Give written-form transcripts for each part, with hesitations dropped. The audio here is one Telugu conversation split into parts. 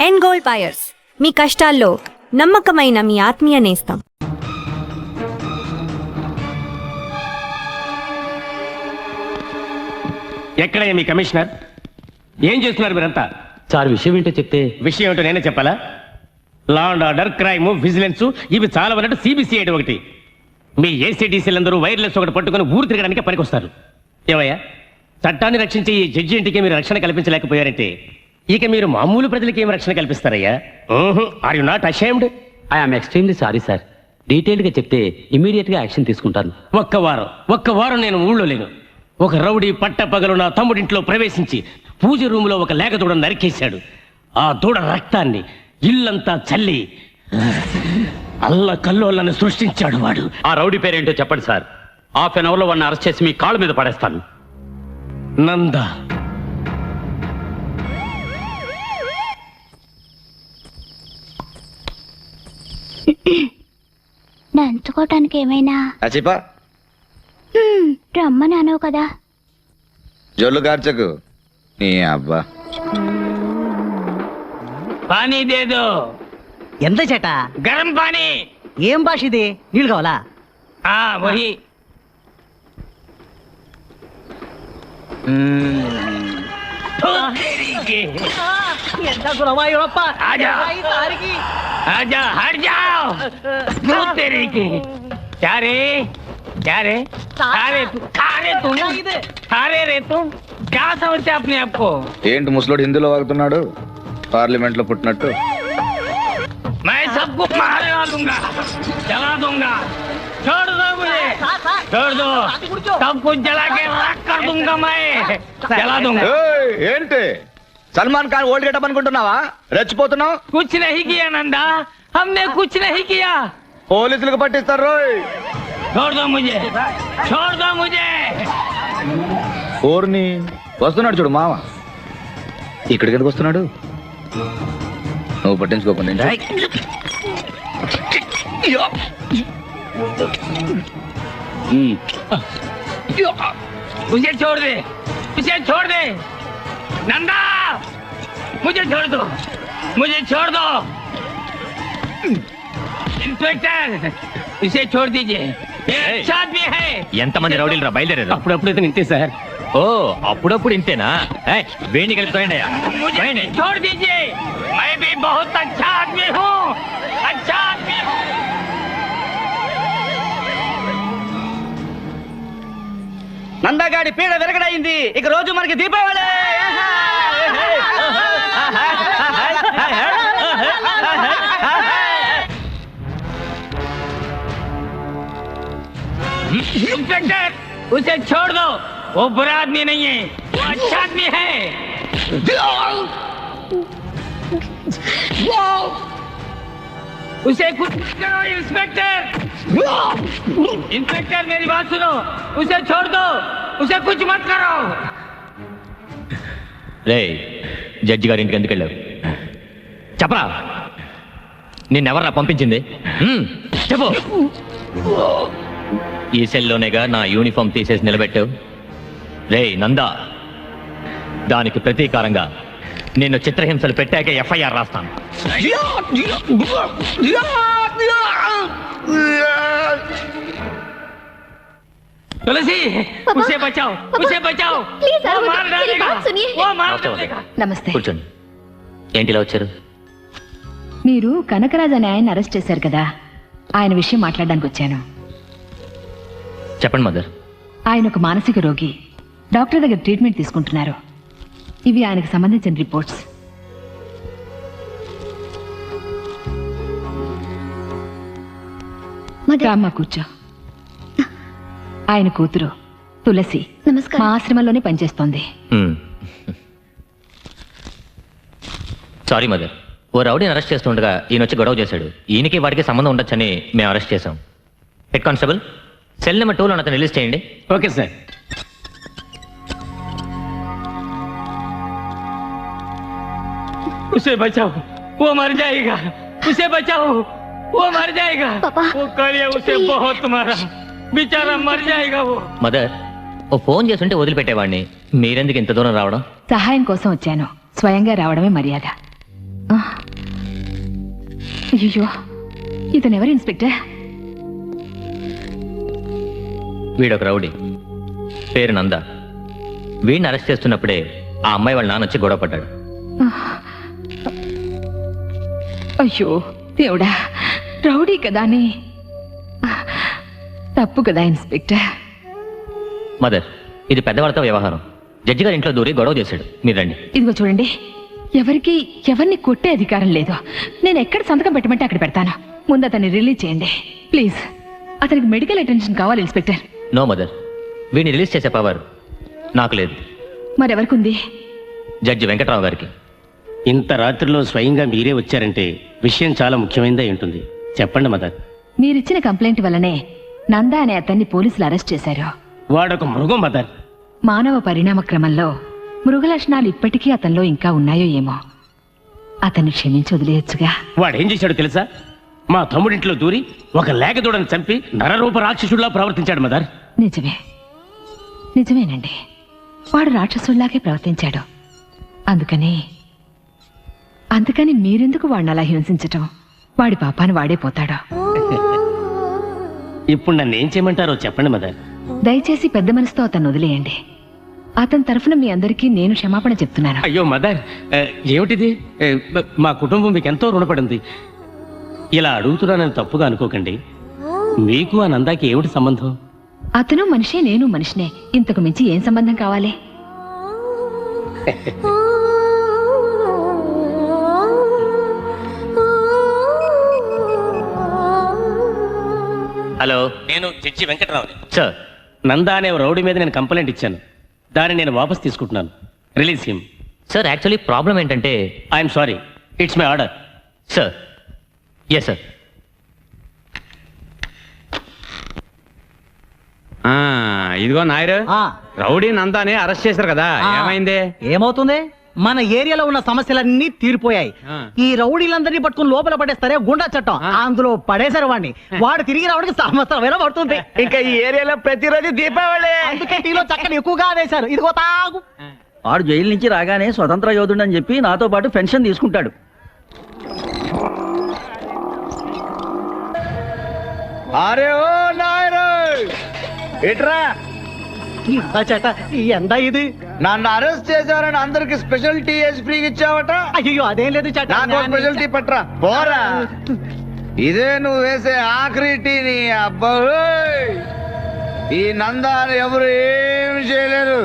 ఎండ్ గోల్డ్ బయర్స్, మీ కష్టాల్లో నమ్మకమైన మీ ఆత్మీయ నేస్తం. ఎక్కడయ్యా మీ కమిషనర్? ఏం చేస్తున్నారు మీరంతా? సార్ విషయం ఏంటో చెప్తే. విషయం ఏంటో నేనే చెప్పాలా? Law and order, crime, vigilance ఇవి చాలా ఉన్నట్టు సిబిసిఐడి ఒకటి. మీ ఏసీడీసీలందరూ వైర్లెస్ ఒకటి పట్టుకుని ఊరు తిరగడానికి పనికొస్తారు. ఏమయ్యా, చట్టాన్ని రక్షించే ఈ జడ్జి ఇంటికి మీరు రక్షణ కల్పించలేకపోయారంటే ఇక మీరు మామూలు ప్రజలకి ఏం రక్షణ కల్పిస్తారయ్యా? Are you not ashamed? I'm extremely sorry sir. డీటెయిల్డ్గా చెప్తే ఇమీడియట్గా యాక్షన్ తీసుకుంటాను. ఒక్క వారం నేను ఊళ్ళో లేను. ఒక రౌడీ పట్టపగలు నా తమ్ముడింట్లో ప్రవేశించి పూజ రూములో ఒక లేక దూడను నరికేశాడు. ఆ దూడ రక్తాన్ని ఇల్లంతా చల్లి అల్ల కల్లోలను సృష్టించాడు వాడు. ఆ రౌడీ పేరేంటో చెప్పండి సార్. హాఫ్ అన్ అవర్లో వాడిని అరెస్ట్ చేసి మీ కాళ్ళ మీద పడేస్తాను. నంద. నంచుకోవటానికి ఏమైనా అచిపా రమ్మని అనవు కదా. జొల్లు కార్చకు నీ అబ్బా. పానీ దేదో. ఎంత చేట? గరం పానీ. ఏం భాష ఇది? నీళ్ళు కావాలా? వహి. ఎంత గురవాయూరప్ప. आजा हट जाओ. दूध तेरी की. क्या रे खा रे तुम क्या समझते अपने आप को? ఏంటి ముసలోడు హిందీలో వాగుతున్నాడు? పార్లమెంట్ లో పుట్టినట్టు. मैं सबको मारवा दूंगा, जला दूंगा. छोड़ दो मुझे, छोड़ दो. सब कुछ जला के राख कर दूंगा मैं. जला दूंगा. ఏయ్, ఏంటి సల్మాన్ ఖాన్ ఓల్డ్ గెటప్ అనుకుంటున్నావా? రెచ్చిపోతున్నావు. कुछ नहीं किया नंदा, हमने कुछ नहीं किया. పోలీసులకు పట్టిస్తారు రోయ్. छोड़ दो मुझे, छोड़ दो मुझे. ఓర్ని వస్తున్నాడు చూడు మామ. ఇక్కడికి ఎందుకు వస్తున్నాడు? నువ్వు పట్టించుకోకుండా मुझे छोड़ दे, मुझे छोड़ दे. नंदा मुझे छोड़ दो, मुझे छोड़ दो. इंस्पेक्टर इसे छोड़ दीजिए. ये अच्छा आदमी है. ఎంతమంది రౌడీలు రా బయలుదేరారు? అప్పుడప్పుడు ఇంతే సార్. ఓ అప్పుడప్పుడు ఇంతేనా? వేణి కలిపి मुझे छोड़ दीजिए. मैं भी बहुत अच्छा आदमी हूँ, अच्छा आदमी हूँ. నందగాడి పీడ విరగడైంది. ఇక రోజు మనకి దీపావళి. इंस्पेक्टर उसे छोड़ दो. वो बुरा आदमी नहीं है, वो अच्छा आदमी है. उसे कुछ मत करो इंस्पेक्टर. इंस्पेक्टर मेरी बात सुनो, उसे छोड़ दो, उसे कुछ मत करो. రే జడ్జి గారి ఇంటికి ఎందుకు వెళ్ళావు? చెప్పరా, నిన్నెవర్రా పంపించింది? చెప్పు. ఈ సెల్లోనేగా నా యూనిఫామ్ తీసేసి నిలబెట్టావు. రే నందా, దానికి ప్రతీకారంగా నిన్ను చిత్రహింసలు పెట్టాక ఎఫ్ఐఆర్ రాస్తాను. तुलसी उसे बचाओ, उसे बचाओ. प्लीज वो मार डालेगा, वो मार डालेगा. నమస్తే. కూర్చోండి. ఏంటిలా వచ్చారు? మీరు కనకరాజ్ అనే ఆయన అరెస్ట్ చేశారు కదా, ఆయన విషయం మాట్లాడడానికి వచ్చాను. చెప్పండి మదర్. ఆయన ఒక మానసిక రోగి. డాక్టర్ దగ్గర ట్రీట్మెంట్ తీసుకుంటున్నారు. ఇవి ఆయనకు సంబంధించిన రిపోర్ట్స్. రామ్మ కూర్చో. ఆయన కూతురు తులసి నమస్కారం. మా ఆశ్రమంలోనే పనిచేస్తోంది. సారీ మదర్, ఓ రౌడీని అరెస్ట్ చేస్తుండగా ఈయన వచ్చి గొడవ చేశాడు. ఈయనకి వాడికి సంబంధం ఉండొచ్చని మేము అరెస్ట్ చేశాం. హెడ్ కానిస్టేబుల్, సెల్ నెంబర్ 2లో అతను రిలీజ్ చేయండి. Okay sir. उसे बचाओ, वो मर जाएगा. उसे बचाओ, वो मर जाएगा. पापा, वो कालिया उसे बहुत मारा, बेचारा मर जाएगा वो. మదర్, ఓ ఫోన్ చేస్తుంటే వదిలిపెట్టేవాడిని. మీరెందుకు ఇంత దూరం రావడం? సహాయం కోసం వచ్చాను. స్వయంగా రావడమే మర్యాద. అయ్యో, ఇతనెవరు ఇన్స్పెక్టర్? వీడొక రౌడీ, పేరు నంద. వీడిని అరెస్ట్ చేస్తున్నప్పుడే ఆ అమ్మాయి వాళ్ళ నాన్న వచ్చి గొడవ పడ్డాడు. అయ్యో దేవుడా, రౌడీ కదా అని. తప్పు కదా ఇన్స్పెక్టర్. మదర్, ఇది పెద్దవాళ్ళతో వ్యవహారం. జడ్జి గారి ఇంట్లో దూరి గొడవ చేశాడు. మీరు రండి. ఇదిగో చూడండి, ఎవరిని కొట్టే అధికారం లేదు. నేను ఎక్కడ సంతకం పెట్టమంటే అక్కడ పెడతాను. ముందు అతన్ని రిలీజ్ చేయండి ప్లీజ్. అతనికి మెడికల్ అటెన్షన్ కావాలి ఇన్స్పెక్టర్. నో మదర్, వీడిని రిలీజ్ చేసే పవర్ నాకు లేదు. మరెవరికి ఉంది? జడ్జి వెంకట్రావు గారికి. ఇంత రాత్రిలో స్వయంగా మీరే వచ్చారంటే విషయం చాలా ముఖ్యమైనదే ఉంటుంది. చెప్పండి మదర్. మీరిచ్చిన కంప్లైంట్ వల్లనే నందా అనే అతన్ని పోలీసులు అరెస్ట్ చేశారు. వాడొక మృగం మదర్. మానవ పరిణామ క్రమంలో మృగ లక్షణాలు ఇప్పటికీ అతనిలో ఇంకా ఉన్నాయో ఏమో. అతన్ని క్షమించి వదిలేయచ్చుగా. వాడేం చేశాడో తెలుసా? మా తమ్ముడింట్లో దూరి ఒక లేగదూడని చంపి నరరూప రాక్షసుడిలా ప్రవర్తించాడు మదర్. నిజమేనండి, వాడు రాక్షసుల్లాగే ప్రవర్తించాడు. అందుకని మీరెందుకు వాడిని అలా హింసించటం? వాడి పాపాన్ని వాడే పోతాడు. ఇప్పుడు నన్ను ఏం చేయమంటారో చెప్పండి మదర్. దయచేసి పెద్ద మనసుతో అతన్ని వదిలేయండి. అతని తరఫున మీ అందరికీ నేను క్షమాపణ చెప్తున్నాను. అయ్యో మదర్, ఏమిటిది? మా కుటుంబం మీకు ఎంతో రుణపడింది. ఇలా అడుగుతున్నానని తప్పుగా అనుకోకండి. మీకు ఆ నందాకి ఏమిటి సంబంధం? అతను మనిషే, నేను మనిషినే. ఇంతకు మించి ఏం సంబంధం కావాలి? హలో, నేను జడ్జి వెంకట్రావుని. సార్. నందా అనే రౌడీ మీద నేను కంప్లైంట్ ఇచ్చాను. దాన్ని నేను వాపస్ తీసుకుంటున్నాను. Release him. Sir, actually problem ఏంటంటే I'm sorry, it's my order. Sir. Yes sir. ఇదిగో నాయరు, రౌడీ నందాని అరెస్ట్ చేశారు కదా, ఏమైంది? ఏమవుతుంది? మన ఏరియాలో ఉన్న సమస్యలన్నీ తీరిపోయాయి. ఈ రౌడీలందరినీ పట్టుకుని లోపల పడేస్తారే గుండా చట్టం, అందులో పడేశారు వాడిని. వాడు తిరిగి రావడానికి సంవత్సరం పడుతుంది. ఇంకా ఈ ఏరియాలో ప్రతిరోజు దీపావళి, అందుకే టీలో చక్కని ఎక్కువగా వేశారు. ఇదిగో తాగు. వాడు జైలు నుంచి రాగానే స్వతంత్ర యోధుడు అని చెప్పి నాతో పాటు పెన్షన్ తీసుకుంటాడు. అరే ఓ నాయరు, ఎట్రా చట ఎంత ఇది? నన్ను అరెస్ట్ చేశారని అందరికి స్పెషల్ టీ వేసి ఫ్రీగా ఇచ్చావట. అయ్యో అదేం లేదు చట, నాకు స్పెషల్ టీ పట్రా పోరా. ఇదే నువ్వు వేసే ఆఖరి టీ. నీ అబ్బా, ఈ నందాన్ని ఎవరు ఏమి చేయలేరు.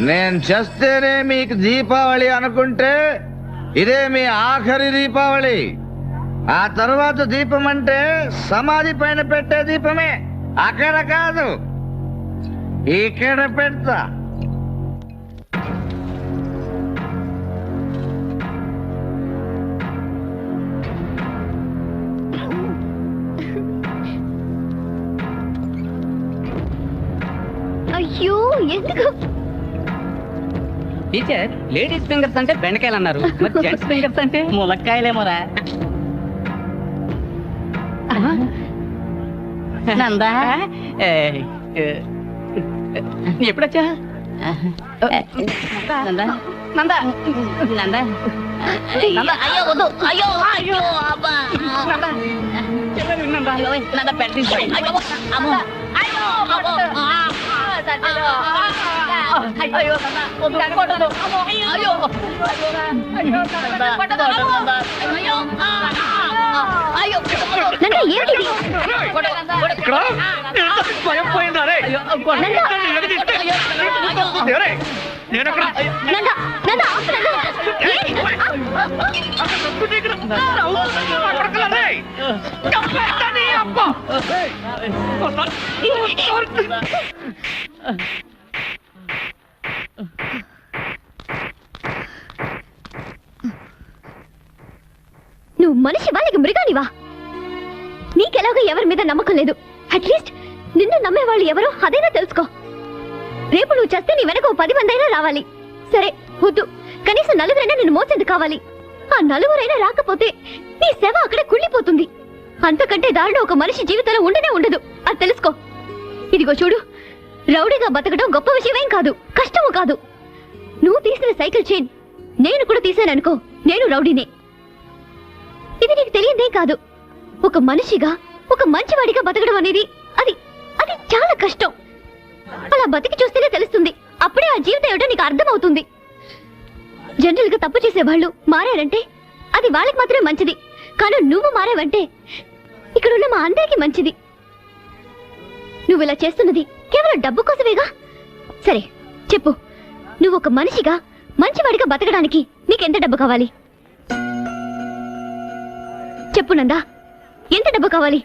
నేను చేస్తేనే మీకు దీపావళి అనుకుంటే ఇదే మీ ఆఖరి దీపావళి. ఆ తర్వాత దీపం అంటే సమాధి పైన పెట్టే దీపమే, అక్కడ కాదు, ఇక్కడ పెడతా. అయ్యో ఎందుకు? టీచర్, లేడీస్ ఫింగర్స్ అంటే బెండకాయలు అన్నారు, మరి జెంట్స్ ఫింగర్స్ అంటే ములక్కాయలేమోరా. నందా ఎప్పుడొచ్చా? నందా నందా నందా నందా, అయ్యో వద్దు, అయ్యో అయ్యో అబ్బా, నందా నందా పెట్టి అమ్మో, అయ్యో అయ్యో నువ్వు మనిషివా లేక మృగానివా? నీకెలాగో ఎవరి మీద నమ్మకం లేదు. అట్లీస్ట్ నిన్ను నమ్మేవాళ్ళు ఎవరో అదైనా తెలుసుకో. రేపు నువ్వు చేస్తే నీ వెనక 10 మంది అయినా రావాలి. సరే వద్దు, కనీసం 4 నిన్ను మోసేది కావాలి. ఆ 4 రాకపోతే నీ సేవ అక్కడే కుళ్ళిపోతుంది. అంతకంటే దారుణం ఒక మనిషి జీవితంలో ఉండనే ఉండదు, అది తెలుసుకో. ఇదిగో చూడు, రౌడీగా బతకడం గొప్ప విషయమేం కాదు, కష్టము కాదు. నువ్వు తీసిన సైకిల్ చైన్ నేను కూడా తీసాననుకో, నేను రౌడీనే. ఇది నీకు తెలియదే కాదు. ఒక మనిషిగా, ఒక మంచివాడిగా బతకడం అనేది అది అది చాలా కష్టం. అలా బతికి చూస్తేనే తెలుస్తుంది. అప్పుడే ఆ జీవితం ఏమిటో నీకు అర్థమవుతుంది. జనరల్ గా తప్పు చేసేవాళ్ళు మారారంటే అది వాళ్ళకి మాత్రమే మంచిది. కానీ నువ్వు మారావంటే ఇక్కడున్న మా అందరికీ మంచిది. నువ్వు ఇలా చేస్తున్నది కేవలం డబ్బు కోసమేగా? సరే చెప్పు, నువ్వు ఒక మనిషిగా మంచివాడిగా బతకడానికి నీకెంత డబ్బు కావాలి? చెప్పు నందా, ఎంత డబ్బు కావాలి?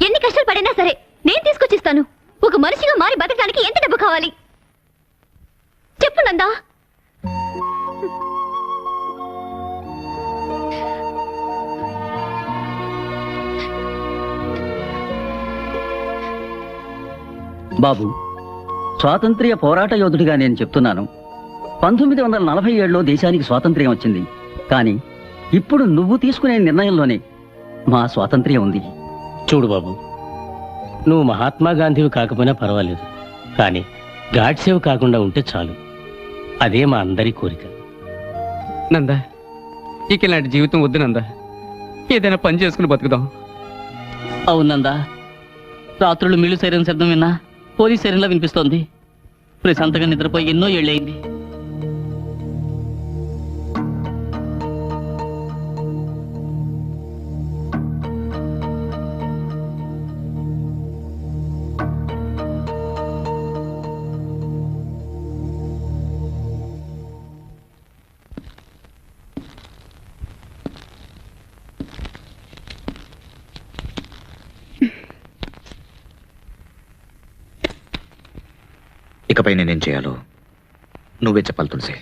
ఎన్ని కష్టాలు పడినా సరే నేను తీసుకొచ్చిస్తాను. ఒక మనిషిగా మారి బతకడానికి ఎంత డబ్బు కావాలి చెప్పు నందా. బాబు, స్వాతంత్ర్య పోరాట యోధుడిగా నేను చెప్తున్నాను. 1947లో దేశానికి స్వాతంత్ర్యం వచ్చింది. కానీ ఇప్పుడు నువ్వు తీసుకునే నిర్ణయంలోనే మా స్వాతంత్ర్యం ఉంది. చూడు బాబు, నువ్వు మహాత్మా గాంధీవి కాకపోయినా పర్వాలేదు, కానీ గాడ్సేవ్ కాకుండా ఉంటే చాలు. అదే మా అందరి కోరిక. నందా, ఇక ఇలాంటి జీవితం వద్దు నందా. ఏదైనా పని చేసుకుని బతుకుదాం. అవునందా, రాత్రులు మిల్లు సైరన్ శబ్దం విన్నా పోలీస్ సైరన్లా వినిపిస్తోంది. ప్రశాంతంగా నిద్రపోయి ఎన్నో ఏళ్ళయింది. ఇకపై నేనేం చేయాలో నువ్వే చెప్పాలి తులసి.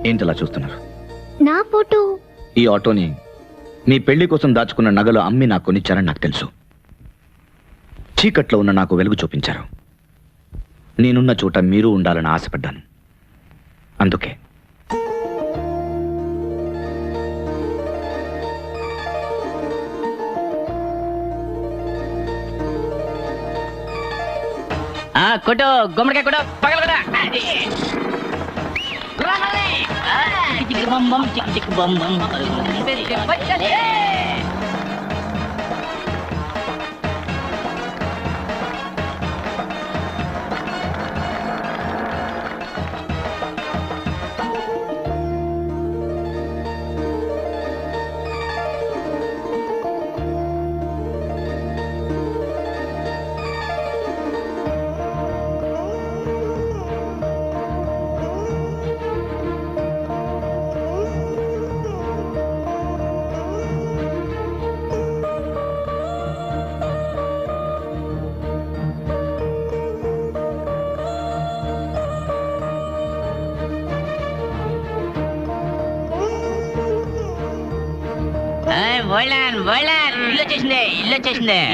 ఏంటలా చూస్తున్నారు? నా ఫోటో ఈ ఆటోని మీ పెళ్లి కోసం దాచుకున్న నగలు అమ్మి నాకు కొనిచ్చారని నాకు తెలుసు. చీకట్లో ఉన్న నాకు వెలుగు చూపించారు. నేనున్న చోట మీరు ఉండాలని ఆశపడ్డాను. అందుకే కొట్టు, గుమ్మడికాయ కొట్టు, పగల కూడా.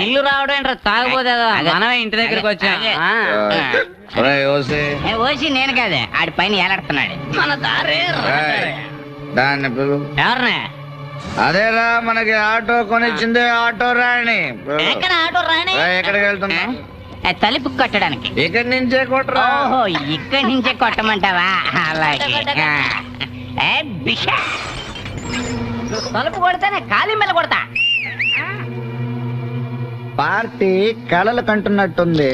ఇల్లు రావడం ఏంట్రా తాగబోదే? మనమే ఇంటి దగ్గరికి వచ్చా. ఓసి నేను కాదే, ఆడి పైన ఏలాడుతున్నాడు. మన ఎవరినే? అదేరా మనకి ఆటో కొనిచ్చింది ఆటో రాణి. ఎక్కడ ఆటో రాణి? ఎక్కడికి వెళ్తున్నా? తలుపు కొట్టడానికి. ఇక్కడి నుంచే కొట్టరా? ఓహో, ఇక్కడి నుంచే కొట్టమంటావా? అలాగే. తలుపు కొడితేనే ఖాళీ మీద కొడతా. పార్టీ కళలు కంటున్నట్టుంది,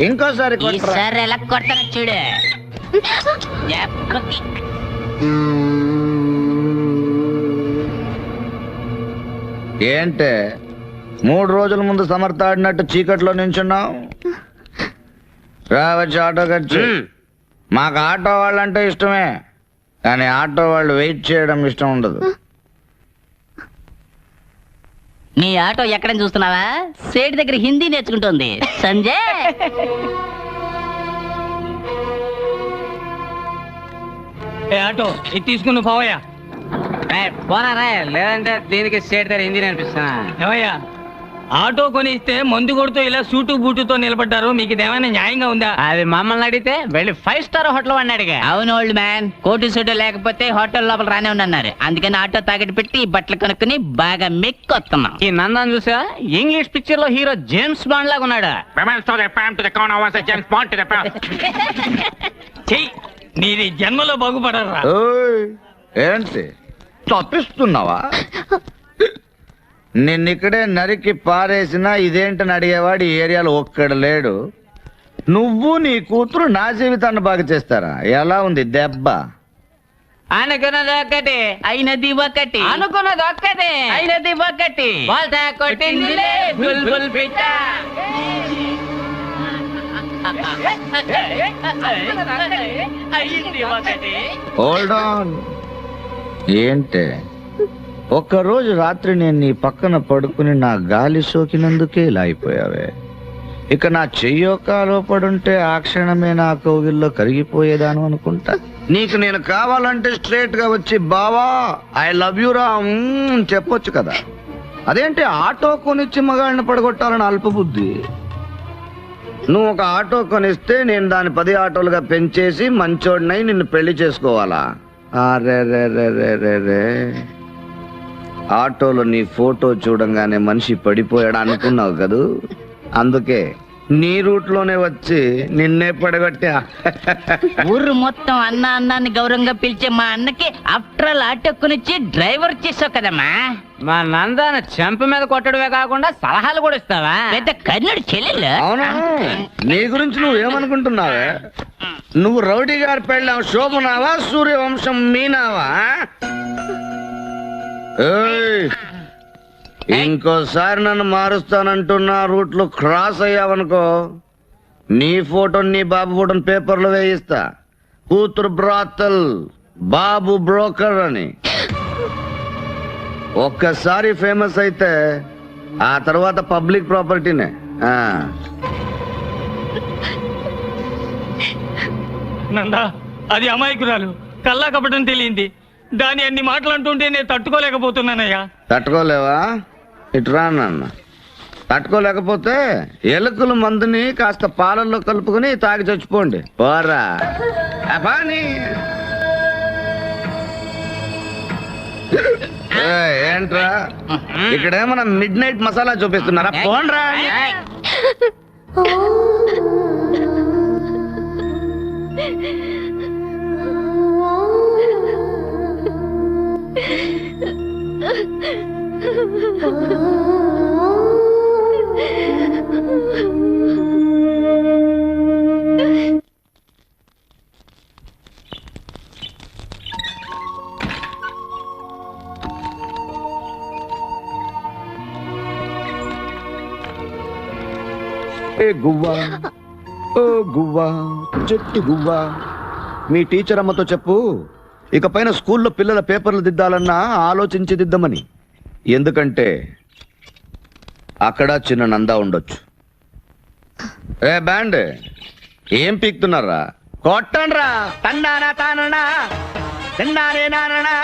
ఇంకోసారి ఈసారి ఎలా కొడతాను చూడు. ఏంటే 3 రోజుల ముందు సమర్థ ఆడినట్టు చీకట్లో నించున్నావు? రావచ్చు ఆటో ఖర్చు. మాకు ఆటో వాళ్ళంటే ఇష్టమే, కానీ ఆటో వాళ్ళు వెయిట్ చేయడం ఇష్టం ఉండదు. నీ ఆటో ఎక్కడని చూస్తున్నావా? సేటి దగ్గర హిందీ నేర్చుకుంటోంది సంజయ్. ఏ ఆటో ఇది తీసుకుని పోవయ్యా. పోనారా లేదంటే దీనికి స్టేట్ దగ్గర హిందీ నేర్పిస్తున్నా. ఏమయ్యా ఆటో కొనిస్తే మందు కొడుతూ ఇలా సూటు బూటుతో నిలబడ్డారు, మీకు ఇదేమైనా న్యాయంగా ఉందా? అది మమ్మల్ని అడిగితే వెళ్ళి 5 స్టార్ హోటల్ వాడిని అడిగా. అవును ఓల్డ్ మ్యాన్, కోటు సూటు లేకపోతే హోటల్ లోపల రానే ఉన్నారు. అందుకని ఆటో తాకట్టు పెట్టి బట్టలు కొనుక్కుని బాగా మెక్కొస్తున్నాం. ఈ నందాన్ని చూసా ఇంగ్లీష్ పిక్చర్ లో హీరో జేమ్స్ బాండ్ లాగా ఉన్నాడు. చెయ్యి నీది జన్మలో బాగుపడరా. ఏంటి తప్పిస్తున్నావా? నిన్నిక్కడే నరికి పారేసినా ఇదేంటని అడిగేవాడు ఈ ఏరియాలో ఒక్కడు లేడు. నువ్వు నీ కూతురు నా జీవితాన్ని బాగా చేస్తారా? ఎలా ఉంది దెబ్బ? అనుకున్నది ఒకటి అయినది ఒకటి, అనుకున్నది ఒక్కటి అయినది ఒకటి. కొట్టిందిలే బుల్బుల్ పిట్ట. Hold on. ఏంటే ఒక్కరోజు రాత్రి నేను నీ పక్కన పడుకుని నా గాలి సోకినందుకే ఇలా అయిపోయావే. ఇక నా చెయ్యో కాలో పడుంటే ఆ క్షణమే నా కౌగిల్లో కరిగిపోయేదాను అనుకుంటా. నీకు నేను కావాలంటే స్ట్రేట్ గా వచ్చి బావా ఐ లవ్ యూ రా చెప్పొచ్చు కదా. అదేంటి ఆటో కొనిచ్చి మగాడిని పడగొట్టాలని అల్పబుద్ధి. నువ్వు ఒక ఆటో కొనిస్తే నేను దాన్ని 10 ఆటోలుగా పెంచేసి మంచోడినై నిన్ను పెళ్లి చేసుకోవాలా? అరే రే రే రే రే రే. ఆటోలో నీ ఫోటో చూడంగానే మనిషి పడిపోయాడు అనుకున్నావు కదూ, అందుకే నీ రూట్ లోనే వచ్చి నిన్నే పడగొట్టా. ఊరు మొత్తం అన్న అన్నాన్ని గౌరవంగా పిలిచే మా అన్నకి ఆఫ్టర్ ఆల్ ఆటో కొనిచ్చి డ్రైవర్ చేసావు కదమ్మా. మా నందాన్ని చెంప మీద కొట్టడమే కాకుండా సలహాలు కూడా ఇస్తావా? పెద్ద కర్ణుడు చెల్లెలు. అవునా? నీ గురించి నువ్వేమనుకుంటున్నావే? నువ్వు రౌడీ గారి పెళ్ళాం శోభనావా సూర్యవంశం మీనావా? ఇంకోసారి నన్ను మారుస్తానంటున్నా రూట్లో క్రాస్ అయ్యావనుకో నీ ఫోటో నీ బాబు ఫోటోని పేపర్లో వేయిస్తా. కూతురు బ్రాతల్ బాబు బ్రోకర్ అని. ఒక్కసారి ఫేమస్ అయితే ఆ తర్వాత పబ్లిక్ ప్రాపర్టీనే. నందా అది అమాయకురాలు, కల్లా కపటం తెలియంది. దాని అన్ని మాటలు అంటుంటే నేను తట్టుకోలేకపోతున్నానయ్యా. తట్టుకోలేవా? ఇట్రా నాన్న. తట్టుకోలేకపోతే ఎలుకల మందుని కాస్త పాలల్లో కలుపుకుని తాగి చచ్చిపోండి. పోరా ఏంట్రా ఇక్కడేమన్నా మిడ్ నైట్ మసాలా చూపిస్తున్నారా? పోండ్రా. ఏ గువ్వా ఓ గువ్వా చెట్టు గువ్వా, మీ టీచర్ అమ్మతో చెప్పు ఇకపైన స్కూల్లో పిల్లల పేపర్లు దిద్దాలన్నా ఆలోచించి దిద్దమని. ఎందుకంటే అక్కడ చిన్న నందా ఉండొచ్చు. ఏ బ్యాండ్ ఏం పీక్తున్నారా? కొట్టండ్రా. తండానా తాననా తండానే నాననా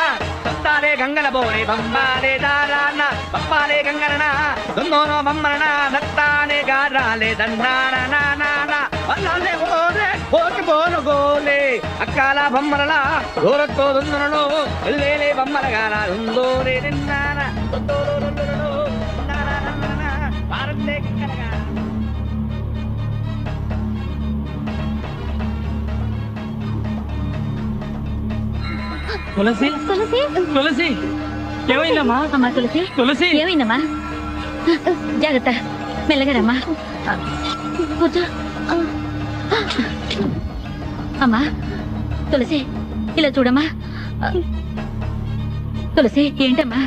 సత్తారే గంగల బోరే బంబాలే దారాన బప్పాలే గంగరనా దొన్నోనో బమ్మరనా నత్తానే గారాలే దండాన నానా వల్లలే ఓరే ఓటి బోన గోలే అక్కాల బమ్మరలా దూరతో దొన్ననో ఎల్లేలే బమ్మరగాల ఉందోరే నిన్నాన దొన్నోరో నానా నానా భారతే గంగరగా. తులసి తులసి తులసి ఏమైందమ్మా? అమ్మా తులసి తులసి ఏమైందమ్మా? జాగ్రత్త, మెల్లగా రమ్మా. కూర్చో. అమ్మా తులసి ఇలా చూడమ్మా. తులసి ఏంటమ్మా?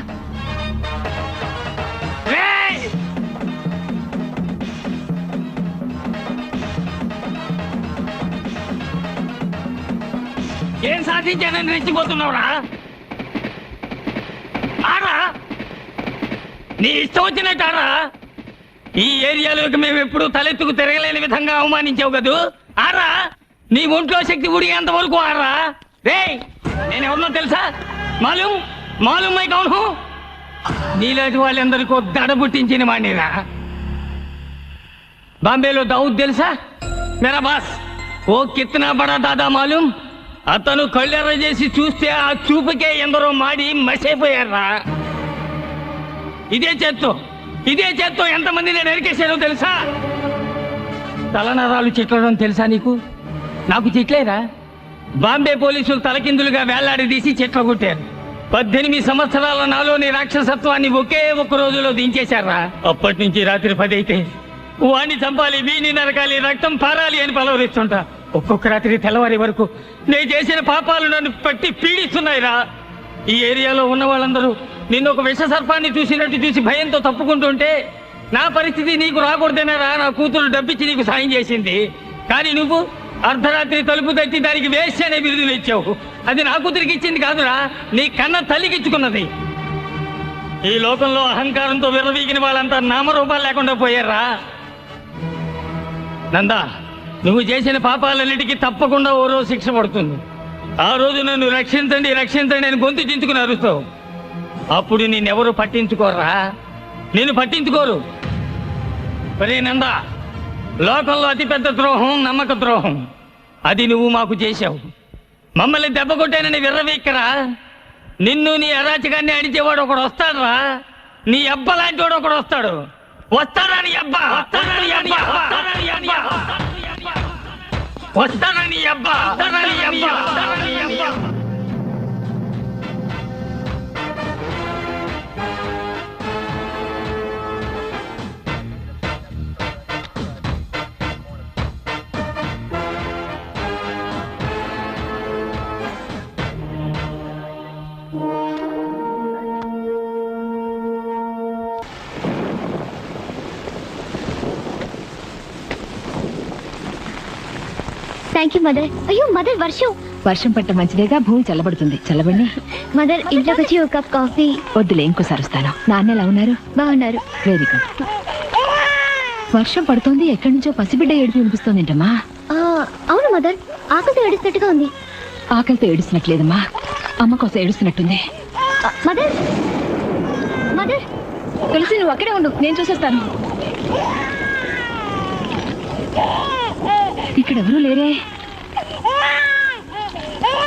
ఏం సాధించానని రెచ్చిపోతున్నావురా? ఆరా నీ ఇష్టం వచ్చినట్టారా? ఈ ఏరియాలోకి మేము ఎప్పుడు తలెత్తుకు తిరగలేని విధంగా అవమానించావు కదూ. ఆరా నీ ఒంట్లో శక్తి ఉడిగేంత వరకు ఆరా. రేయ్ నేనెవరినో తెలుసా? మాలూమ్ మాలూమ్ మై కౌన్ హూ? నీలాంటి వాళ్ళందరికీ దడ పుట్టించిన వాడినిరా. బాంబేలో దావుద్ తెలుసా? మేరా బాస్ ఓ కిత్నా బడా దాదా మాలూమ్. అతను కళ్ళెర్ర చేసి చూస్తే ఆ చూపుకే ఎందరో మాడి మసైపోయారా. ఇదే చేత్తో ఎంతమందిని నరికేశారో తెలుసా? తలనరాలు చిట్లడం తెలుసా నీకు? నాకు చిట్లేరా. బాంబే పోలీసులు తలకిందులుగా వేలాడదీసి చెట్ల కొట్టారు. 18 సంవత్సరాల నాలోని రాక్షసత్వాన్ని ఒకే ఒక్క రోజులో దించేశారా. అప్పటి నుంచి రాత్రి 10 అయితే వాణ్ణి చంపాలి, వీణ్ణి నరకాలి, రక్తం పారాలి అని పలవరిస్తుంటా. ఒక్కొక్క రాత్రి తెల్లవారి వరకు నేను చేసిన పాపాలు నన్ను పట్టి పీడిస్తున్నాయిరా. ఈ ఏరియాలో ఉన్న వాళ్ళందరూ నిన్ను ఒక విష సర్పాన్ని చూసినట్టు చూసి భయంతో తప్పుకుంటుంటే నా పరిస్థితి నీకు రాకూడదేనారా. నా కూతురు డబ్బిచ్చి నీకు సాయం చేసింది. కానీ నువ్వు అర్ధరాత్రి తలుపు తట్టి దానికి వేస్ట్ అనే బిరుదులు ఇచ్చావు. అది నా కూతురికి ఇచ్చింది కాదురా, నీ కన్న తల్లికి ఇచ్చుకున్నది. ఈ లోకంలో అహంకారంతో విర్రవీగిన వాళ్ళంతా నామరూపాలు లేకుండా పోయారా. నందా, నువ్వు చేసిన పాపాలన్నిటికీ తప్పకుండా ఓ రోజు శిక్ష పడుతుంది. ఆ రోజు నన్ను రక్షించండి రక్షించండి అని గొంతు చించుకుని అరుస్తావు. అప్పుడు నిన్నెవరు పట్టించుకోరా. నేను పట్టించుకోరు. ఒరే నందా, లోకంలో అతిపెద్ద ద్రోహం నమ్మక ద్రోహం. అది నువ్వు మాకు చేశావు. మమ్మల్ని దెబ్బ కొట్టానని విర్రవీక్కరా. నిన్ను నీ అరాచకాన్ని అడిచేవాడు ఒకడు వస్తాడురా. నీ అబ్బ లాంటి వాడు ఒకడు వస్తాడు. వస్తాడా నీ అబ్బా? వస్తాడా నీ అబ్బా? Thank you mother. అయ్యో మదర్, వర్షం పట్ట మంచిదేగా, భూమి చల్లబడుతుంది. చల్లబడి మదర్, ఇంట్లోకి వచ్చి ఒక కప్ కాఫీ. వద్దులే, ఇంకోసారి వస్తాను. నాన్న ఎలా ఉన్నారు? బాగున్నారు. Very good. వర్షం పడుతోంది, ఎక్కడి నుంచో పసిబిడ్డ ఏడుపు వినిపిస్తోంది ఏంటమ్మా? అవును మదర్, ఆకలితో ఏడుస్తున్నట్టుగా ఉంది. ఆకలితో ఏడుస్తున్నట్లేదమ్మా, అమ్మ కోసం ఏడుస్తున్నట్టుంది. మదర్ మదర్, తులసి నువ్వు అక్కడే ఉండు, నేను చూసేస్తాను. ఇక్కడ ఎవరూ లేరే.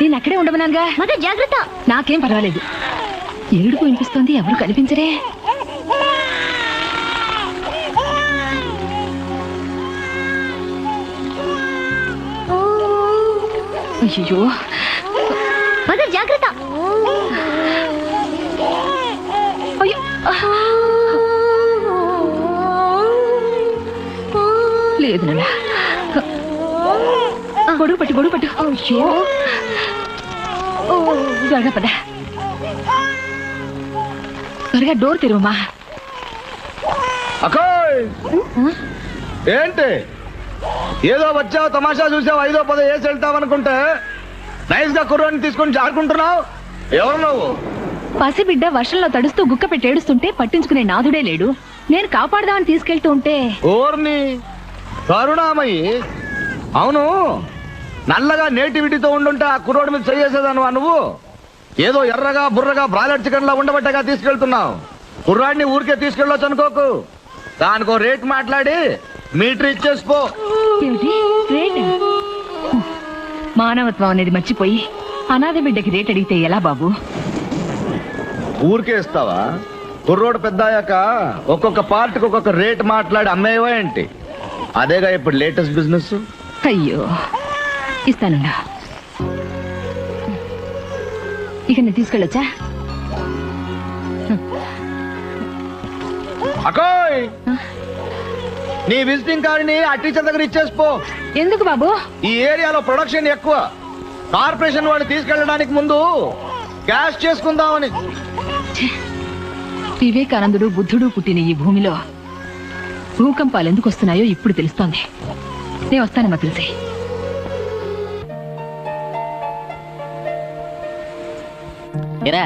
నేను అక్కడే ఉండమన్నానుగా. మదర్ జాగ్రత్త. నాకేం పర్వాలేదు. ఏడుపు వినిపిస్తోంది, ఎవరు కనిపించరే. అయ్యో, మదర్ జాగ్రత్త. అయ్యో, లేదు నాన్న. గొడుగు పట్టు. అయ్యో, త్వరగా పద. త్వరగా డోర్ తెరువమ్మా. అక్కోయ్, ఏంటి ఏదో వచ్చావు, తమాషా చూసావు, 5ో 10 వేసి వెళ్తావనుకుంటే నైస్ గా కుర్రాన్ని తీసుకొని జారుకుంటున్నావు. ఎవరు నువ్వు? పసిబిడ్డ వర్షంలో తడుస్తూ గుక్క పెట్టి ఏడుస్తుంటే పట్టించుకునే నాథుడే లేడు. నేను కాపాడదామని తీసుకెళ్తూ ఉంటే ఓర్ని కరుణామయ్యి. అవును, నల్లగా నేటివిటీతో ఉండుంటే ఆ కుర్రోడి మీద చేసేదానువా నువ్వు? ఏదో ఎర్రగా బుర్రగా బ్రాయిలర్ చికెన్ లా ఉండబట్టగా తీసుకెళ్తున్నావు. కుర్రాడిని ఊరికే తీసుకెళ్ళొచ్చు అనుకోకు. దానికో రేట్ మాట్లాడి మీటర్ ఇచ్చేసిపో. ఏమిటి రేట్? మానవత్వం అనేది మర్చిపోయి అనాథ బిడ్డకి రేట్ అడిగితే ఎలా బాబు? ఊరికే ఇస్తావా? కుర్రోడు పెద్ద అయ్యాక ఒక్కొక్క పార్టీకి ఒక్కొక్క రేట్ మాట్లాడి అమ్మేవా ఏంటి? అదేగా ఇప్పుడు లేటెస్ట్ బిజినెస్. అయ్యో, ఇస్తానుండా. ఇక నేను తీసుకెళ్ళొచ్చా? అకోయ్, నీ విజిటింగ్ కార్డుని ఆ టీచర్ దగ్గర ఇచ్చేసిపో. ఎందుకు బాబు? ఈ ఏరియాలో ప్రొడక్షన్ ఎక్కువ. కార్పొరేషన్ వాడు తీసుకెళ్ళడానికి ముందు క్యాష్ చేసుకుందామని. వివేకానందుడు బుద్ధుడు పుట్టిన ఈ భూమిలో భూకంపాలు ఎందుకు వస్తున్నాయో ఇప్పుడు తెలుస్తోంది. నేను వస్తానమ్మా తులసి. ఏరా,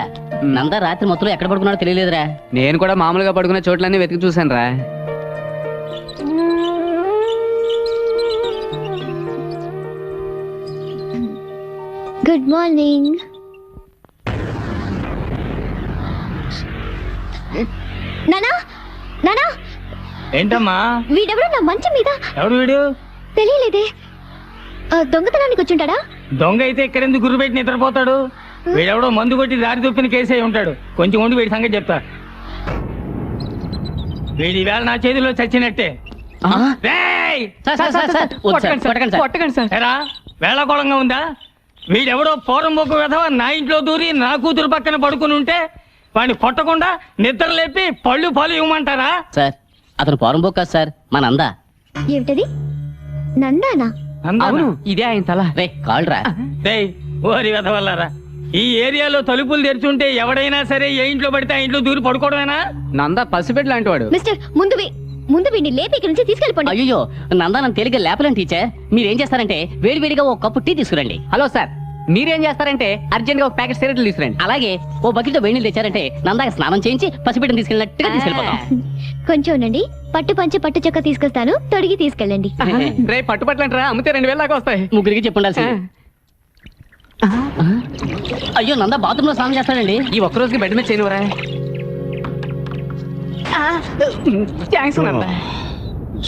నందా రాత్రి మొత్తం ఎక్కడ పడుకున్నాడో తెలియలేదురా. నేను కూడా మామూలుగా పడుకునే చోట్లన్నీ వెతికి చూశాను రా. Good morning. నానా నానా ఏంటమ్మా వీడెవడో నా మంచం మీద. ఎవడు వీడు? తెలియలేదే. దొంగతనానికి వచ్చుంటాడా? దొంగ అయితే ఇక్కడెందుకు గుర్రు పెట్టి నిద్రపోతాడు? వీడెవడో మందు కొట్టి దారి తప్పిన కేసే ఉంటాడు. కొంచెం ఉండి వీడి సంగతి చెప్తా. వీడి వేళ నా చేతిలో చచ్చినట్టే. రేయ్! కొట్టకండి సార్. ఎరా వేళకోళంగా ఉందా? వీడెవడో పూర్వం ఒక విధవ నా ఇంట్లో దూరి నా కూతురు పక్కన పడుకుని ఉంటే వాడిని కొట్టకుండా నిద్ర లేపి పళ్ళు ఇవ్వమంటారా? సార్ అతను పోరంబోక్ కాదు సార్, మా నందా. ఏమిటది? నందానా? అవును, ఇదే ఆయన తల. రే కాల్రా. డేయ్ ఓరి వెధవల్లారా, ఈ ఏరియాలో తలుపులు తెరుచుంటే ఎవడైనా సరే ఏ ఇంట్లో పడితే ఆ ఇంట్లో దూరి పడుకోవడమేనా? నందా పసిపెట్టి లాంటి వాడు. మిస్టర్ ముందు వీడిని లేపి ఇక్కడి నుంచి తీసుకెళ్ళిపోండి. అయ్యో నందా నన్ను తేలిగ్గా లేపలేను టీచర్. మీరేం చేస్తారంటే వేడివేడిగా ఒక కప్పు టీ తీసుకురండి. హలో సార్, మీరేం చేస్తారంటే అర్జెంట్ గా ఒక ప్యాకెట్ సిగరెట్లు తీసుకురండి. అలాగే ఓ బకెట్ వేడి నీళ్ళు తెచ్చారంటే నందాకి స్నానం చేయించి పసిపెట్టిని తీసుకెళ్ళినట్టుగా తీసుకెళ్ళిపోతాం. కొంచెం ఉండండి, పట్టు చొక్క తీసుకొస్తాను, తొడిగి తీసుకెళ్ళండి. రే పట్టుపట్లంటారా, అమ్మితే 2000 దాకా వస్తాయి. ముగ్గురికి చెప్పుండాల్సి. అయ్యో నందా బాత్రూమ్ లో స్నానం చేస్తాడండి. ఈ ఒక్క రోజుకి బెడ్ మీద చేయనువరా?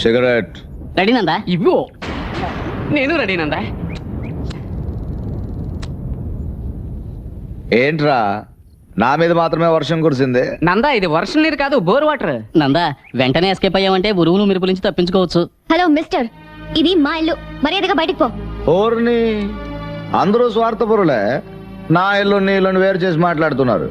Cigarette ready Nanda? ఇవ్వు. నేను రెడీ నందా. ఏంట్రా నా మీద మాత్రమే వర్షం కురిసింది? నందా ఇది వర్షం నీరు కాదు, బోర్ వాటర్. నందా వెంటనే ఎస్కేప్ అయ్యామంటే ఉరువులు మెరుపుల నుంచి తప్పించుకోవచ్చు. హలో మిస్టర్, ఇది మా ఇల్లు, మర్యాదగా బయటికి పో. ఓర్ని అందరూ స్వార్థపరులే, నా ఇల్లు నీ ఇల్లుని వేరు చేసి మాట్లాడుతున్నారు.